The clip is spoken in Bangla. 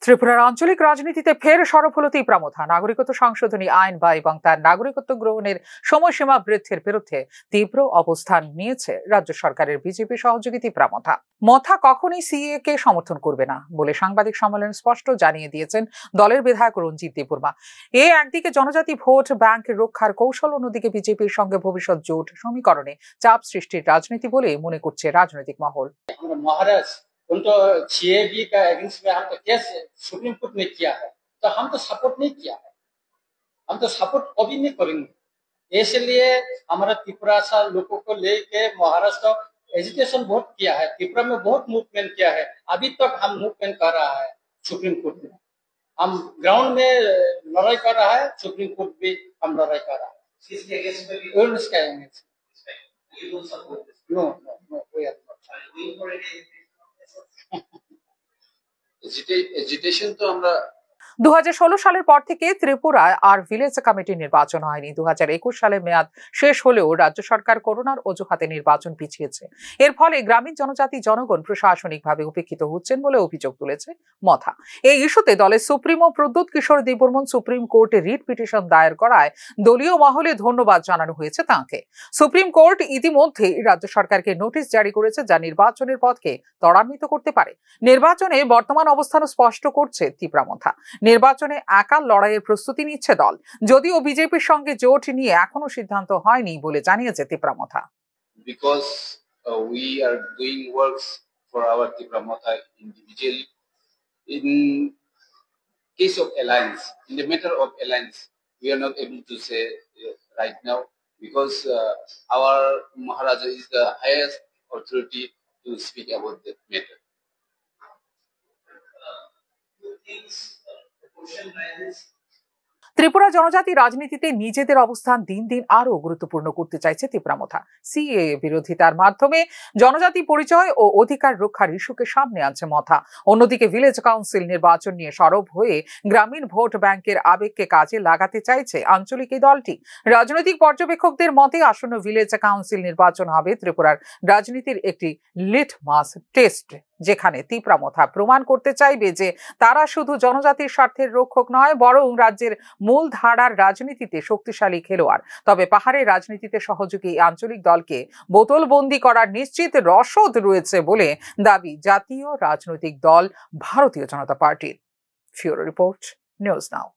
ত্রিপুরার আঞ্চলিক রাজনীতিতে ফের সরব হল তীব্রামথা। নাগরিকত্ব সংশোধনী আইন বা এবং তার নাগরিকত্ব গ্রহণের সময়সীমা বৃদ্ধির বিরুদ্ধে তীব্র অবস্থান নিয়েছে রাজ্য সরকারের বিজেপি সহযোগী তীব্রামথা। মথা কখনোই সিএ কে সমর্থন করবে না বলে সাংবাদিক সম্মেলনে স্পষ্ট জানিয়ে দিয়েছেন দলের বিধায়ক রঞ্জিত দেববর্মা। একদিকে জনজাতি ভোট ব্যাংক রক্ষার কৌশল, অন্যদিকে বিজেপির সঙ্গে ভবিষ্যৎ জোট সমীকরণে চাপ সৃষ্টির রাজনীতি বলে মনে করছে রাজনৈতিক মহল। उनको सीएबी का अगेंस्ट में हमको केस सुप्रीम कोर्ट ने किया है, तो हम तो सपोर्ट नहीं किया है, हम तो सपोर्ट कभी नहीं करेंगे। इसलिए हमारा त्रिपुरा सा लोगों को लेके महाराष्ट्र एजुकेशन बहुत किया है, त्रिपुरा में बहुत मूवमेंट किया है, अभी तक हम मूवमेंट कर रहा है सुप्रीम कोर्ट में, हम ग्राउंड में लड़ाई कर रहा है, सुप्रीम कोर्ट भी हम लड़ाई कर रहा है। এজিটেশন তো আমরা 2016 সালের পর থেকে ত্রিপুরায় আর ভিলেজ কমিটি নির্বাচন হয়নি। 2021 সালে মেয়াদ শেষ হলেও রাজ্য সরকার করোনার অজুহাতে নির্বাচন পিছিয়েছে। এর ফলে গ্রামীণ জনজাতি জনগণ প্রশাসনিকভাবে উপেক্ষিত হচ্ছেন বলে অভিযোগ তুলেছে মথা। এই ইস্যুতে দলের সুপ্রিমো প্রদ্যোৎ কিশোর দেববর্মন সুপ্রিম কোর্টে রিট পিটিশন দায়ের করায় দলীয় মহলে ধন্যবাদ জানানো হয়েছে তাঁকে। সুপ্রিম কোর্ট ইতিমধ্যে রাজ্য সরকারকে নোটিশ জারি করেছে, যা নির্বাচনের পথকে ত্বরান্বিত করতে পারে। নির্বাচনে বর্তমান অবস্থান স্পষ্ট করছে তীব্রামথা। নির্বাচনে একা লড়াইয়ের প্রস্তুতি নিচ্ছে দল, যদিও বিজেপির সঙ্গে জোট নিয়ে এখনো সিদ্ধান্ত হয়নি বলে জানিয়েছে Tipra Motha. Because we are doing works for our Tipra Motha individually in case of alliance, in the matter of alliance we are not able to say right now because our Maharaja is the highest authority to speak about the matter. Tripura জনজাতি রাজনীতিতে নিজেদের অবস্থান দিন দিন আরো গুরুত্বপূর্ণ করতে চাইছে তীব্রামথা। সিএ বিরোধিতার মাধ্যমে জনজাতি পরিচয় ও অধিকার রক্ষার ইস্যুকে সামনে আনছে মথা। অন্যদিকে ভিলেজ কাউন্সিল নির্বাচন নিয়ে সরব হয়ে গ্রামীণ ভোট ব্যাংকের আবেগকে কাজে লাগাতে চাইছে আঞ্চলিক এই দলটি। রাজনৈতিক পর্যবেক্ষকদের মতে আসন্ন ভিলেজ কাউন্সিল নির্বাচন হবে ত্রিপুরার রাজনীতির একটি লিটমাস টেস্ট, যেখানে তীব্রামথা প্রমাণ করতে চাইবে যে তারা শুধু জনজাতির স্বার্থের রক্ষক নয়, বরং রাজ্যের মূল ধারার রাজনীতিতে শক্তিশালী খেলোয়াড়। তবে পাহাড়ের রাজনীতিতে সহযোগী আঞ্চলিক দলকে বোতলবন্দি করার নিশ্চিত রসদ রয়েছে বলে দাবি জাতীয় রাজনৈতিক দল ভারতীয় জনতা পার্টির। ফিউরো রিপোর্ট, নিউজ নাও।